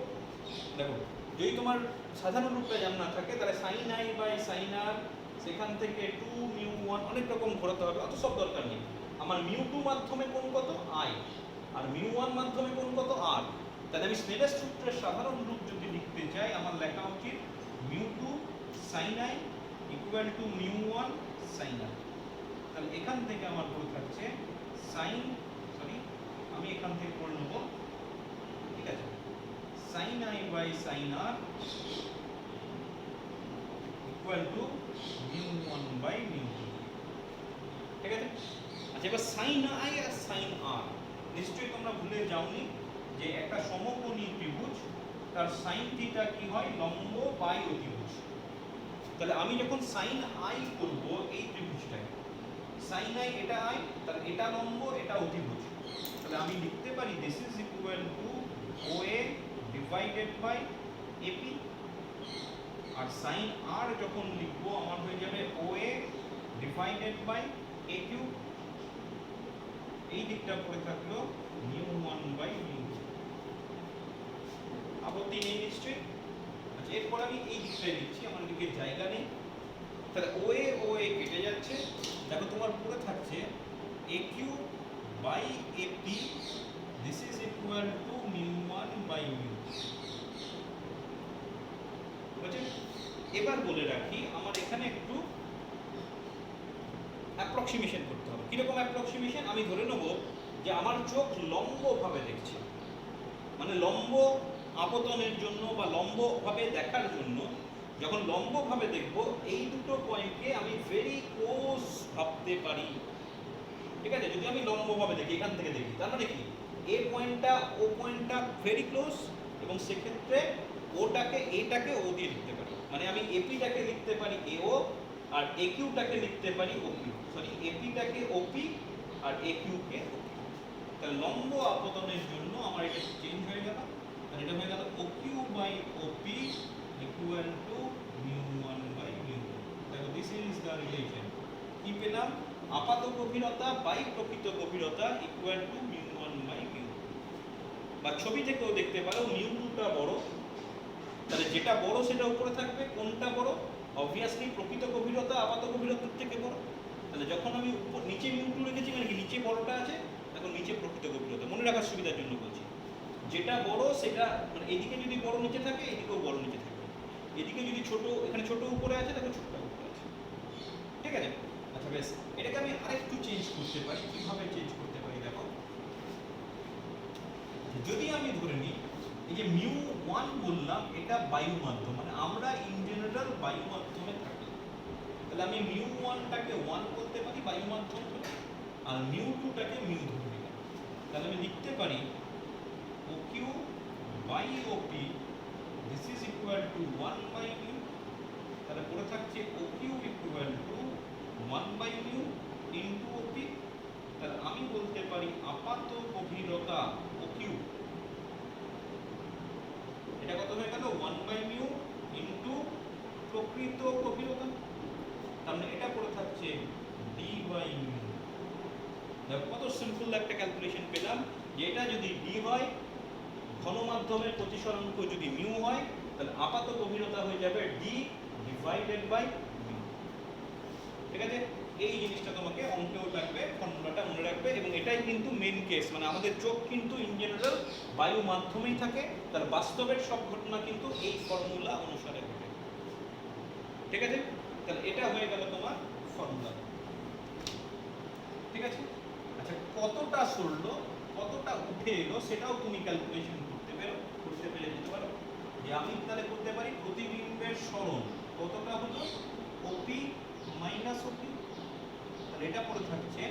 দেখো, যদি তোমার সাধারণ রূপটা জানা না থাকে তাহলে sin i by sin r, সেখান থেকে 2 μ1, অনেক রকম ঘোরাতে হবে, অত সব দরকার নেই। আমার μ2 মাধ্যমে কোণ কত i, আর μ1 মাধ্যমে কোণ কত r। তাহলে আমি স্নেলের সূত্রের সাধারণ রূপ যদি লিখতে চাই আমার লেখা উচিত μ2 sin i equal to μ1 sin r। তাহলে এখান থেকে আমার পড়ে থাকছে আমি এখান থেকে করে নেব, ঠিক আছে, sin i by sin r equal to μ1 by μ2, ঠিক আছে। আচ্ছা, এবার sin i R sin r নিশ্চয়ই তোমরা ভুলে যাওনি যে একটা সমকোণী ত্রিভুজ তার sin থিটা কি হয়, লম্ব বাই অতিভুজ। তাহলে আমি যখন sin i করব এই ত্রিভুজটাকে, sin i এটা i, তাহলে এটা লম্ব এটা অতিভুজ, তাহলে আমি লিখতে পারি this is equal to OA divided by AP। আর sin r যখন লিখবো আমার হয়ে যাবে OA ডিভাইডেড বাই AQ। এই দিকটা পড়ে থাকলো μ1 বাই μ2। আপত্তি নেই নিশ্চয়ই? আচ্ছা, এরপর আমি এই দিকটায় লিখছি, আমার দিকে জায়গা নেই। তাহলে OA কেটে যাচ্ছে, দেখো তোমার পড়ে থাকছে AQ by AP, this is equal to μ1 by μ2। বুঝছেন? এবার বলে রাখি আমার এখানে একটু অ্যাপ্রক্সিমেশন করতে হবে। কিরকম অ্যাপ্রক্সিমেশন? আমি ধরে নেব যে আমার চোখ লম্বভাবে দেখছে, মানে লম্ব আপতনের জন্য বা লম্বভাবে দেখার জন্য যখন লম্বভাবে দেখব এই দুটো পয়েন্টকে আমি ভেরি ক্লোজ ভাবতে পারি, ঠিক আছে। যদি আমি লম্বভাবে দেখি, এখান থেকে দেখি, তার মানে কি এ পয়েন্টটা ও পয়েন্টটা ভেরি ক্লোজ, এবং সেক্ষেত্রে এটাকে ও দিয়ে লিখতে পারি, মানে আমি এপিটাকে লিখতে পারি AO আর AQটাকে লিখতে পারি OQ, এপিটাকে OP আর AQকে OQ। তাহলে লম্ব আপতনের জন্য আমার এটা চেঞ্জ হয়ে গেল, আর এটা হয়ে গেল OQ by OP equal to μ1 by μ2। দেখো, দিস ইজ দ্য রিলেশন। কি পেলাম? আপাত গভীরতা বাই প্রকৃত গভীরতা ইকুয়াল টু μ1 বাই μ2। বা ছবি থেকেও দেখতে পারো μ2টা বড়, তাহলে যেটা বড় সেটা উপরে থাকবে, কোনটা বড়? অবভিয়াসলি প্রকৃত গভীরতা আপাত গভীরতার থেকে বড়। তাহলে যখন আমি নিচে μ2 রেখেছি, মানে কি নিচে বড়টা আছে, এখন নিচে প্রকৃত গভীরতা। মনে রাখার সুবিধার জন্য বলছি, যেটা বড় সেটা, মানে এদিকে যদি বড় নিচে থাকে এদিকেও বড় নিচে থাকবে, এদিকে যদি ছোট, এখানে ছোট উপরে আছে দেখো ছোটটা উপরে আছে, ঠিক আছে। আচ্ছা বেশ, এটাকে আমি আরেকটু চেঞ্জ করতে পারি। কিভাবে চেঞ্জ করতে পারি দেখো, যদি আমি ধরে নিই এই যে μ1 বললাম এটা বায়ু মাধ্যম, মানে আমরা ইন জেনারেল বায়ু মাধ্যমে থাকি, তাহলে আমি μ1টাকে 1 বলতে পারি বায়ু মাধ্যম বলে, আর μ2টাকে μ ধরে নিলাম। তাহলে আমি লিখতে পারি OQ by OP this is equal to 1 by μ। তাহলে পড়ে থাকছে OQ equal to 1 by μ into OP। তাহলে আমি বলতে পারি আপাত গভীরতা OQ, এটা কত হয়ে গেল 1 বাই μ ইনটু প্রকৃত গভীরতা, তার মানে এটা পড়ে থাকছে D বাই μ। দেখো কত সিম্পল একটা ক্যালকুলেশন পেলাম, যে এটা যদি D হয়, ঘন মাধ্যমের প্রতিসরাঙ্ক যদি μ হয়, তাহলে আপাত গভীরতা হয়ে যাবে D ডিভাইডেড বাই μ, ঠিক আছে। এই জিনিসটা তোমাকে অঙ্কেও থাকবে, ফর্মুলাটা মনে রাখবে, এবং এটাই কিন্তু মেন কেস, মানে আমাদের চোখ কিন্তু ইন জেনারেল বায়ু মাধ্যমেই থাকে, তার বাস্তবের সব ঘটনা কিন্তু এই ফর্মুলা অনুসারে ঘটে, ঠিক আছে। তাহলে এটা হয়ে গেল তোমার ফর্মুলা, ঠিক আছে। আচ্ছা, কতটা সরলো কতটা উঠে এলো সেটাও তুমি ক্যালকুলেশন করতে পেরে যেতে পারো। যে আমি তাহলে করতে পারি প্রতিবিম্বের সরণ কতটা হলো OP মাইনাস OP, তাহলে এটা পড়ে থাকছে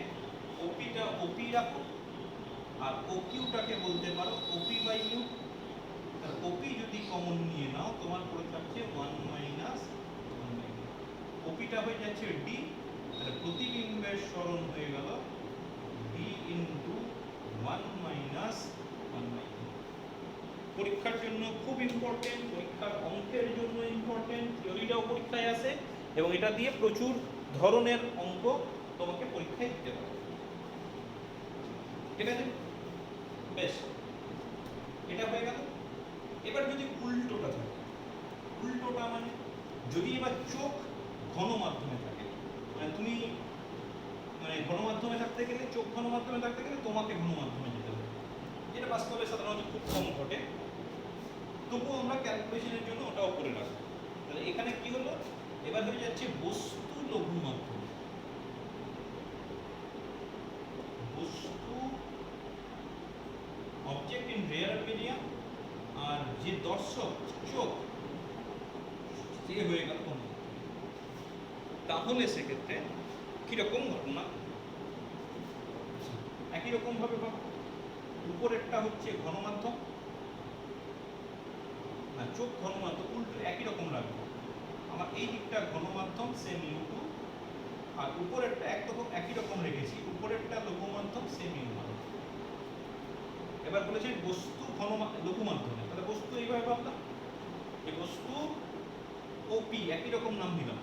OPটা OP রাখো, আর OQটাকে বলতে পারো OP বাই μ। তাহলে ওপি যদি কমন নিয়ে নাও তোমার পড়ে থাকছে 1 মাইনাস ওপিটা হয়ে যাচ্ছে ডি, তাহলে প্রতিবিম্বের সরণ হয়ে গেল D into 1 minus 1 by D. পরীক্ষার জন্য খুব ইম্পর্টেন্ট, পরীক্ষার অঙ্কের জন্য ইম্পর্টেন্ট, থিওরিটাও পরীক্ষায় আসে এবং এটা দিয়ে প্রচুর ধরনের অঙ্ক তোমাকে পরীক্ষায় দিতে পারে। ঠিক আছে, বেশ, এটা হয়ে গেল। এবার যদি উল্টোটা থাকে, উল্টোটা মানে যদি এবার চোখ ঘন মাধ্যমে থাকে, মানে তুমি মানে ঘন মাধ্যমে থাকতে গেলে, চোখ ঘন মাধ্যমে থাকতে গেলে তোমাকে ঘন মাধ্যমে যেতে হবে। এটা বাস্তবে সাধারণত খুব কম ঘটে, তবুও আমরা ক্যালকুলেশনের জন্য ওটাও করে রাখবো। তাহলে এখানে কি হলো, এবার হয়ে যাচ্ছে বস্তু লঘু মাধ্যম, বস্তু অবজেক্ট ইন রেয়ার মিডিয়াম, আর যে দর্শক চোখ সে হয়ে গেল ঘন। তাহলে সেক্ষেত্রে কিরকম ঘটনা, একই রকম ভাবে ভাবো, উপরেরটা হচ্ছে ঘন মাধ্যম, না চোখ ঘন মাধ্যম, উল্টো একই রকম রাখবো। আমার এই দিকটা ঘন মাধ্যম সেম ইউ2, আর উপরেরটা একদম একই রকম রেখেছি, উপরেরটা লঘু মাধ্যম সেম ইউ1। এবার বলেছি বস্তু ঘন লঘু মাধ্যমে, তাহলে বস্তু এইভাবে ভাবলাম, এই বস্তু ওপি একই রকম নাম দিলাম,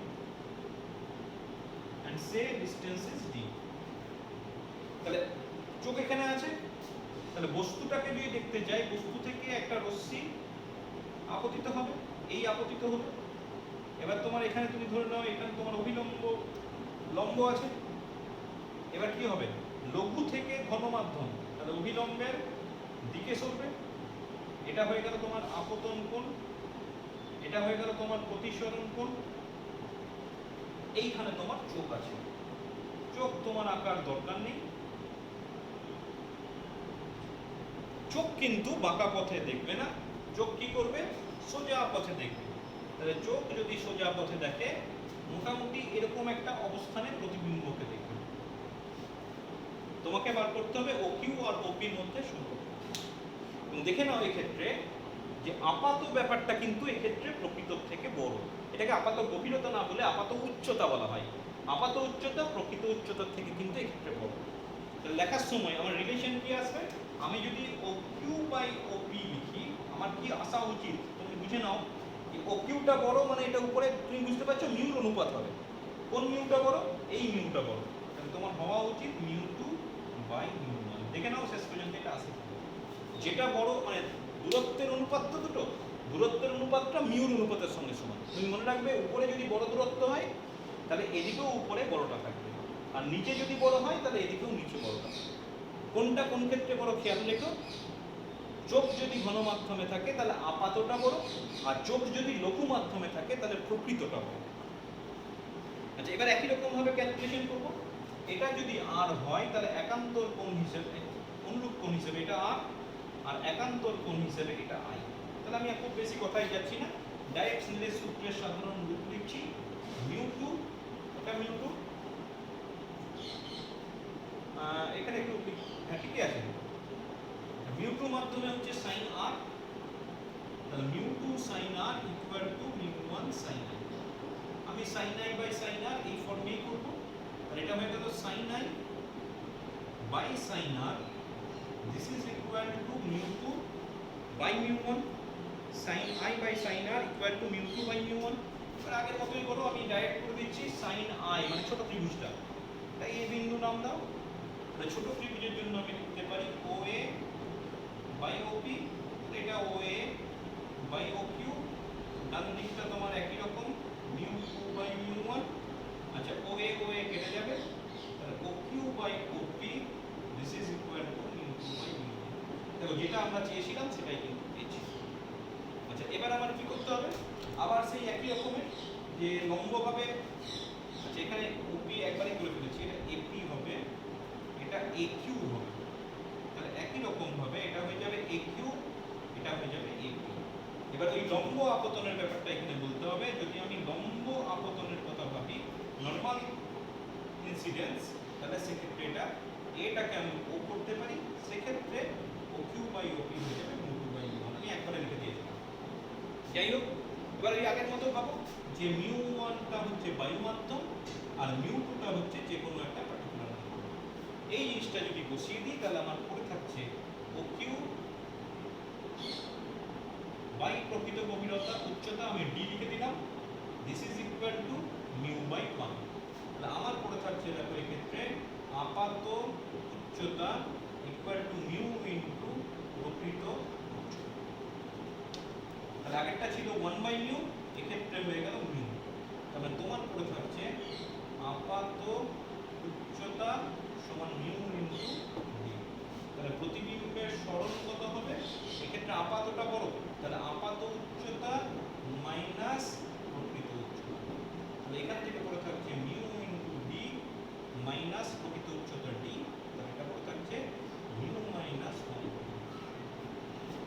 and say distance is d। তাহলে চোখ এখানে আছে, তাহলে বস্তুটাকে যদি দেখতে যাই, বস্তু থেকে একটা রশ্মি আপতিত হবে, এই আপতিত হলো। এবার তোমার এখানে তুমি ধরে নাও এখানে তোমার অভিলম্ব লম্ব আছে, এবার কি হবে, লঘু থেকে ঘন মাধ্যম, তাহলে অভিলম্বের দিকে সরবে, এটা হয়ে গেল তোমার আপতন কোণ, এটা হয়ে গেল তোমার প্রতিসরণ কোণ, এইখানে তোমার চোখ আছে। চোখ তোমার আঁকার দরকার নেই, চোখ কিন্তু বাঁকা পথে দেখবে না, চোখ কি করবে, সোজা পথে দেখবে। তাহলে চোখ যদি সোজা পথে দেখে, মোটামুটি এরকম একটা অবস্থানে প্রতিবিম্বকে দেখবে। তোমাকে বার করতে হবে ও কিউ আর ওপির মধ্যে সম্পর্ক। এবং দেখে নাও এক্ষেত্রে যে আপাত ব্যাপারটা কিন্তু এক্ষেত্রে প্রকৃত থেকে বড়। এটাকে আপাত গভীরতা না বলে আপাত উচ্চতা বলা হয়। আপাত উচ্চতা প্রকৃত উচ্চতার থেকে কিন্তু এক্ষেত্রে বড়। তাহলে লেখার সময় আমার রিলেশন কি আসবে, আমি যদি ও কিউ বাই ওপি লিখি, আমার কি আসা উচিত, তুমি বুঝে নাও ও কিউটা বড় মানে এটা উপরে তুমি বুঝতে পারছো মিউর অনুপাত হবে। কোন মিউটা বড়, এই মিউটা বড়, তাহলে তোমার হওয়া উচিত মিউ2 বাই মিউ1। দেখে নাও শেষ পর্যন্ত এটা আসে, যেটা বড় মানে দূরত্বের অনুপাত, তো দুটো দূরত্বের অনুপাতটা মিউর অনুপাতের সঙ্গে সমান। তুমি মনে রাখবে উপরে যদি বড় দূরত্ব হয় তাহলে এদিকেও উপরে বড়টা থাকবে, আর নিচে যদি বড় হয় তাহলে এদিকেও নিচে বড়টা থাকবে। কোনটা কোন ক্ষেত্রে বড় খেয়াল রেখো, চোখ যদি ঘন মাধ্যমে থাকে তাহলে আপাতটা বড়, আর চোখ যদি লঘু মাধ্যমে থাকে তাহলে প্রকৃতটা বড়। আচ্ছা, এবার একই রকম ভাবে ক্যালকুলেশন করব। এটা যদি আর হয় তাহলে একান্তর কোণ হিসেবে, অনুরূপ কোণ হিসেবে এটা আর, আর একান্তর কোণ হিসেবে এটা আই। তাহলে আমি খুব বেশি কথাই যাচ্ছি না, ডাইরেক্ট স্নেলের সূত্রের সাধারণ রূপ লিখছি, মিউ2, এটা মিউ2, এখানে একটু হ্যাঁ ঠিকই আছে, মিউ2 মাধ্যমে হচ্ছে সাইন আর, তাহলে mu two sine r equal to mu one sine i. আমি sine i by sine r এই ফর্মেই করব, আর এটা হয়ে গেল sine i by sine r, this is equal to mu two by mu one, sine i by sine r equal to mu two by mu one. এবার আগের মতোই করো, আমি ডাইরেক্ট করে দিচ্ছি সাইন আই মানে ছোট ত্রিভুজটা, তাই এই বিন্দু নাম দাও। তাহলে ছোট ত্রিভুজের জন্য আমি লিখতে পারি OA বাই OP, এটা OA বাই OQ, ডান দিকটা তোমার একই রকম মিউ2 বাই মিউ1। আচ্ছা, OA OA কেটে যাবে, তাহলে OQ by OP, this is equal to mu two by mu one. দেখো যেটা আমরা চেয়েছিলাম সেটাই কিন্তু পেয়েছি। আচ্ছা, এবার আমার কি করতে হবে, আবার সেই একই রকমের যে লম্বভাবে, আচ্ছা এখানে OP একবারই করে ফেলেছি, এটা AP হবে, এটা AQ হবে, তাহলে একই রকম ভাবে এটা হয়ে যাবে AQ, এটা হয়ে যাবে AP। এবার ওই লম্ব আপতনের ব্যাপারটা এখানে বলতে হবে। যদি আমি লম্ব আপতনের কথা ভাবি, নরমাল ইনসিডেন্স, তাহলে সেক্ষেত্রে এটাকে আমি ও করতে পারি, সেক্ষেত্রে OQ বাই OP হয়ে যাবে মিউ2 বাই মিউ1। আমি একবারে লিখে দিয়েছিলাম। যাই হোক, এবার এই আগের মতো ভাবো যে μ1টা হচ্ছে বায়ু মাধ্যম আর μ2টা হচ্ছে যে কোনো একটা পার্টিকুলার মাধ্যম। এই জিনিসটা যদি বসিয়ে দিই তাহলে আমার পড়ে থাকছে OQ বাই প্রকৃত গভীরতা উচ্চতা, আমি d লিখে দিলাম, দিস ইজ ইকুয়াল টু μ/1। তাহলে আমার পড়ে থাকছে দেখো এক্ষেত্রে আপাত উচ্চতা ইকুয়াল টু μ ইনটু প্রকৃত উচ্চতা। তাহলে আগেরটা ছিল 1/μ, এক্ষেত্রে হয়ে গেল μ। তাহলে তোমার পড়ে থাকছে আপাত উচ্চতা সমান μ ইনটু d। তাহলে প্রতিবিম্বের সরণ কত হবে? এক্ষেত্রে আপাতটা বড়, তাহলে আপাত উচ্চতা মাইনাস প্রকৃত উচ্চতা। তাহলে এখান থেকে পড়ে থাকছে μ ইনটু d মাইনাস প্রকৃত উচ্চতা d। তাহলে এটা পড়ে থাকছে μ মাইনাস 1।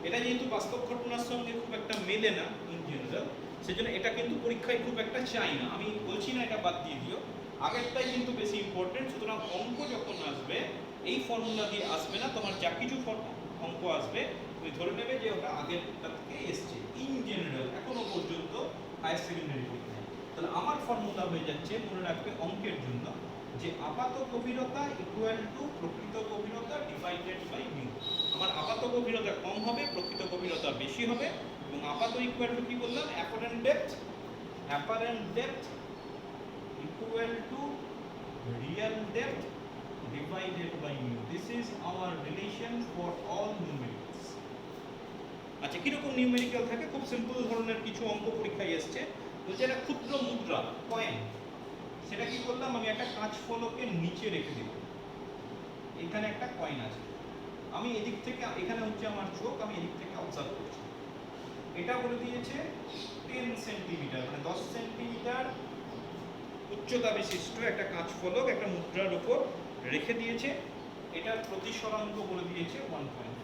এটা যেহেতু বাস্তব ঘটনার সঙ্গে খুব একটা মেলে না ইন জেনারেল, সেজন্য এটা কিন্তু পরীক্ষায় খুব একটা চাই না। আমি বলছি না এটা বাদ দিয়ে দিও, আগেরটাই কিন্তু বেশি ইম্পর্টেন্ট। সুতরাং অঙ্ক যখন আসবে এই ফর্মুলা দিয়ে আসবে না, তোমার যা কিছু অঙ্ক আসবে তুমি ধরে নেবে যে ওটা আগেরটা থেকে এসছে ইন জেনারেল এখনো পর্যন্ত হায়ার সেকেন্ডারি পরীক্ষায়। তাহলে আমার ফর্মুলা হয়ে যাচ্ছে, মনে রাখবে অঙ্কের জন্য, যে আপাত গভীরতা ইকুয়াল টু প্রকৃত গভীরতা ডিভাইডেড বাই μ। আমার আপাত গভীরতা কম হবে, প্রকৃত গভীরতা বেশি হবে, এবং আপাত ইকুয়াল টু কি বললাম? Apparent depth equal to real depth divided by mu. This is our relation for all numericals. আচ্ছা, কিরকম নিউমেরিক্যাল থাকে? খুব সিম্পল ধরনের কিছু অঙ্ক পরীক্ষায় এসছে। বলছে একটা ক্ষুদ্র মুদ্রা কয়েন, সেটা কি করলাম? আমি একটা কাঁচ ফলকের নিচে রেখে দিলাম। এখানে একটা কয়েন আছে, আমি এদিক থেকে, এখানে হচ্ছে আমার চোখ, আমি এদিক থেকে অবজার্ভ করছি। এটা বলে দিয়েছে 10 সেন্টিমিটার, মানে 10 সেন্টিমিটার উচ্চতা বিশিষ্ট একটা কাঁচ ফলক একটা মুদ্রার উপর রেখে দিয়েছে। এটার প্রতিসরাঙ্ক বলে দিয়েছে 1.5।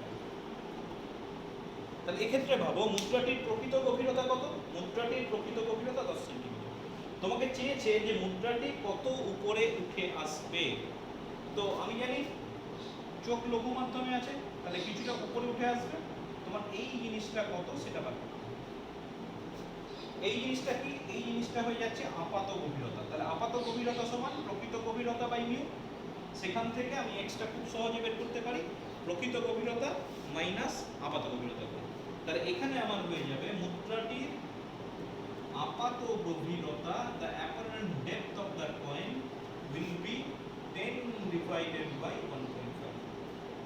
তাহলে এক্ষেত্রে ভাবো মুদ্রাটির প্রকৃত গভীরতা কত? মুদ্রাটির প্রকৃত গভীরতা 10 সেন্টিমিটার। তোমাকে চেয়েছে যে মুদ্রাটি কত উপরে উঠে আসবে। তো আমি জানি চোখ লঘু মাধ্যমে আছে, তাহলে কিছুটা উপরে উঠে আসবে। তোমার এই জিনিসটা কত সেটা বার করতে হবে। এই জিনিসটা কি? এই জিনিসটা হয়ে যাচ্ছে আপাত গভীরতা। তাহলে আপাত গভীরতা সমান প্রকৃত গভীরতা বাই μ। সেখান থেকে আমি এক্সটা খুব সহজে বের করতে পারি, প্রকৃত গভীরতা মাইনাস আপাত গভীরতা। তাহলে এখানে আমার হয়ে যাবে মুদ্রাটির আপাত গভীরতা, the apparent depth of that coin will be 10 divided by 1.5।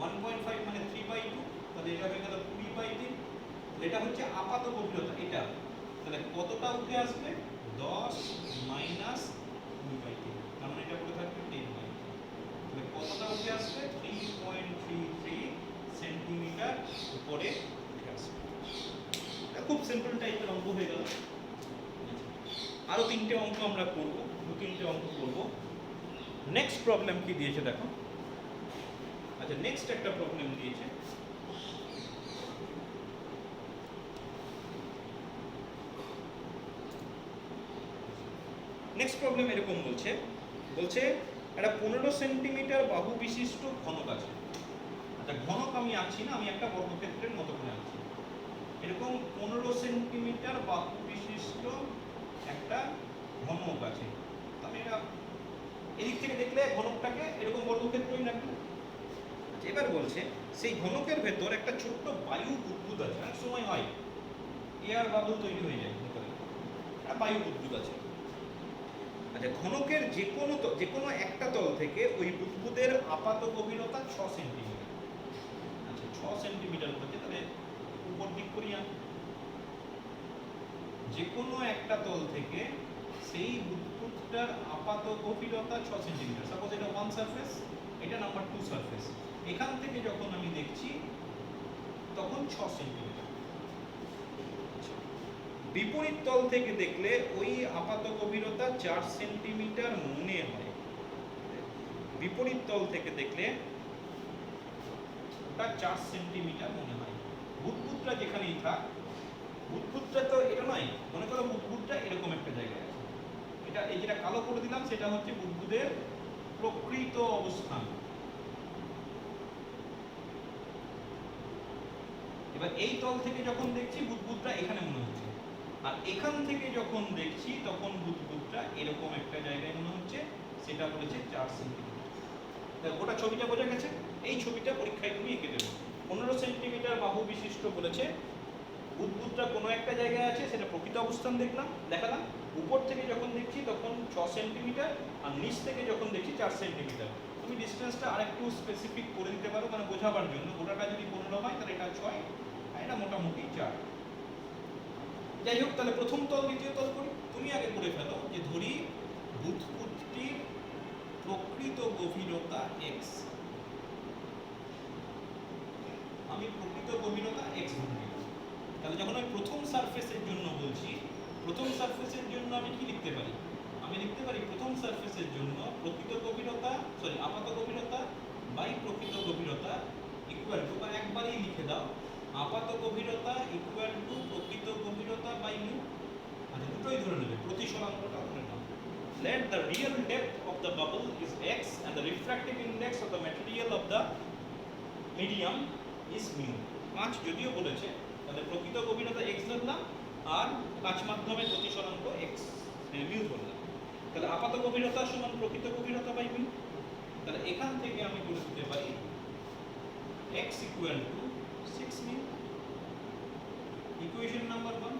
1.5 মানে 3/2, তাহলে এটা হয়ে গেল 20/3। এটা হচ্ছে আপাত গভীরতা এটা। তাহলে কতটা উঠে আসবে? 10 মাইনাস 2/3, তার মানে এটা পড়ে থাকবে 10/3। তাহলে কতটা উঠে আসবে? 3.33 সেন্টিমিটার উপরে উঠে আসবে। এটা খুব সিম্পল টাইপের অঙ্ক হয়ে গেল। আরো 3টে অঙ্ক আমরা করব, 2-3টে অঙ্ক করব। নেক্সট প্রবলেম কি দিয়েছে দেখো। আচ্ছা, নেক্সট একটা প্রবলেম দিয়েছে। নেক্সট প্রবলেম এরকম বলছে একটা 15 সেন্টিমিটার বাহু বিশিষ্ট ঘনক আছে। আচ্ছা, ঘনক আমি আঁকছি না, আমি একটা বর্গক্ষেত্রের মতো করে আঁকছি। এরকম 15 সেন্টিমিটার বাহু বিশিষ্ট একটা ঘনক আছে। আমি এটা এদিক থেকে দেখলে ঘনকটাকে এরকম বর্গক্ষেত্রই রাখবো। এবার বলছে সেই ঘনকের ভেতর একটা ছোট্ট বায়ু বুদবুদ আছে। অনেক সময় হয় এয়ার বাবল তৈরি হয়ে যায় ভেতরে, একটা বায়ু বুদবুদ আছে। আচ্ছা, ঘনকের যে কোনো একটা তল থেকে ওই বুদবুদের আপাত গভীরতা 6 সেন্টিমিটার। আচ্ছা, 6 সেন্টিমিটার হচ্ছে, তাহলে উপর দিক করি আমি। যে কোনো একটা তল থেকে সেই বুদবুদটার আপাত গভীরতা 6 সেন্টিমিটার। সাপোজ এটা 1 সারফেস, এটা নাম্বার 2 সারফেস। এখান থেকে যখন আমি দেখছি তখন 6 সেন্টিমিটার। বিপরীত তল থেকে দেখলে ওই আপাত গভীরতা 4 সেন্টিমিটার মনে হয়। বিপরীত তল থেকে দেখলে ওটা 4 সেন্টিমিটার মনে হয়। বুদবুদটা যেখানেই থাক, বুদবুদটা তো এটা নয়, মনে করো বুদবুদটা এরকম একটা জায়গায় আছে। এটা এই যেটা কালো করে দিলাম সেটা হচ্ছে বুদবুদের প্রকৃত অবস্থান। এবার এই তল থেকে যখন দেখছি বুদবুদটা এখানে মনে হচ্ছে, আর এখান থেকে যখন দেখছি তখন বুদবুদটা এরকম একটা জায়গায় মনে হচ্ছে, সেটা বলেছে 4 সেন্টিমিটার। গোটা ছবিটা বোঝা গেছে? এই ছবিটা পরীক্ষায় তুমি এঁকে দেবে। 15 সেন্টিমিটার বাহু বিশিষ্ট বলেছে, বুদবুদটা কোনো একটা জায়গায় আছে, সেটা প্রকৃত অবস্থান দেখালাম। উপর থেকে যখন দেখছি তখন 6 সেন্টিমিটার, আর নিচ থেকে যখন দেখছি 4 সেন্টিমিটার। তুমি ডিস্টেন্সটা আরেকটু স্পেসিফিক করে দিতে পারো, মানে বোঝাবার জন্য। গোটাটা যদি 15 হয় তাহলে এটা 6, আর এটা মোটামুটি 4। যাই হোক, তাহলে প্রথম তল দ্বিতীয় তল করি। তুমি আগে করে ফেলো যে ধরি বুদবুদটির প্রকৃত গভীরতা x, আমি প্রকৃত গভীরতা x ধরে নিলাম। তাহলে যখন আমি প্রথম সারফেসের জন্য বলছি, প্রথম সারফেসের জন্য আমি কি লিখতে পারি? আমি লিখতে পারি প্রথম সারফেসের জন্য প্রকৃত গভীরতা, আপাত গভীরতা বাই প্রকৃত গভীরতা ইকুয়াল টু, বা একবারই লিখে দাও, আপাত গভীরতা ইকুয়াল টু প্রকৃত গভীরতা বাই মিউ। আচ্ছা, দুটোই ধরে নেবে, প্রতিসরাঙ্কটা ধরে নাও। Let the real depth of the bubble is x and the refractive index of the material of the medium is mu। কাঁচ যদিও বলেছে, তাহলে প্রকৃত গভীরতা x ধরলাম, আর কাঁচ মাধ্যমে প্রতিসরাঙ্ক x মিউ ধরলাম। তাহলে আপাত গভীরতা সমান প্রকৃত গভীরতা বাই মিউ। তাহলে এখান থেকে আমি বলে দিতে পারি x equal to 6 mu, equation number 1।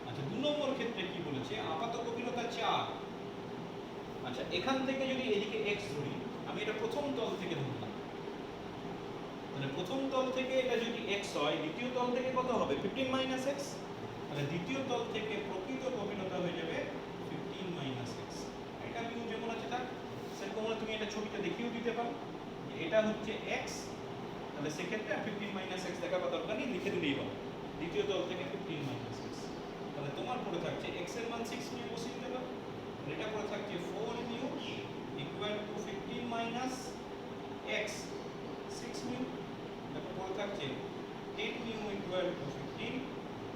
আচ্ছা, 2 নম্বর ক্ষেত্রে কি বলেছে? আপাত গভীরতা 4। আচ্ছা, এখান থেকে যদি এদিকে x ধরি, আমি এটা প্রথম তল থেকে ধরলাম, মানে প্রথম তল থেকে এটা যদি x হয়, দ্বিতীয় তল থেকে কত হবে? 15 মাইনাস x। তাহলে দ্বিতীয় তল থেকে প্রকৃত গভীরতা হয়ে যাবে 15 মাইনাস x। এটা মিউ যেমন আছে থাক, সেরকম হলে তুমি এটা ছবিতে দেখিয়েও দিতে পারো যে এটা হচ্ছে x। তাহলে সেক্ষেত্রে 15 মাইনাস x দেখার দরকার নেই, লিখে দিলেই হবে দ্বিতীয় তল থেকে 15 মাইনাস x। তাহলে তোমার পড়ে থাকছে x এর মান 6 মিউ বসিয়ে দিতে পারো, এটা পড়ে থাকছে 4 mu equal two 15 minus x 6 mu. দেখো পড়ে থাকছে 10 মিউ ইকুয়াল টু 15,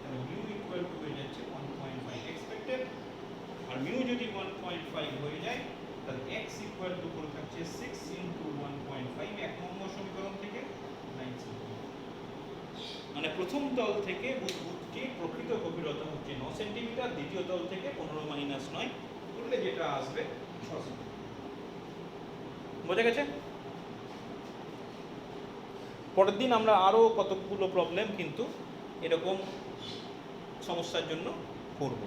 তাহলে মিউ ইকুয়াল টু হয়ে যাচ্ছে 1.5 এক্সপেক্টেড। আর মিউ যদি 1.5 হয়ে যায়, তাহলে x ইকুয়াল টু পড়ে থাকছে 6 ইনটু 1.5, এক নম্বর সমীকরণ থেকে 9 সেন্টিমিটার। মানে প্রথম তল থেকে বুদবুদটির প্রকৃত গভীরতা হচ্ছে 9 সেন্টিমিটার, দ্বিতীয় তল থেকে 15 মাইনাস 9 করলে যেটা আসবে 6 সেন্টিমিটার। বোঝা গেছে? পরের দিন আমরা আরো কতগুলো প্রবলেম কিন্তু এরকম সমস্যার জন্য করব।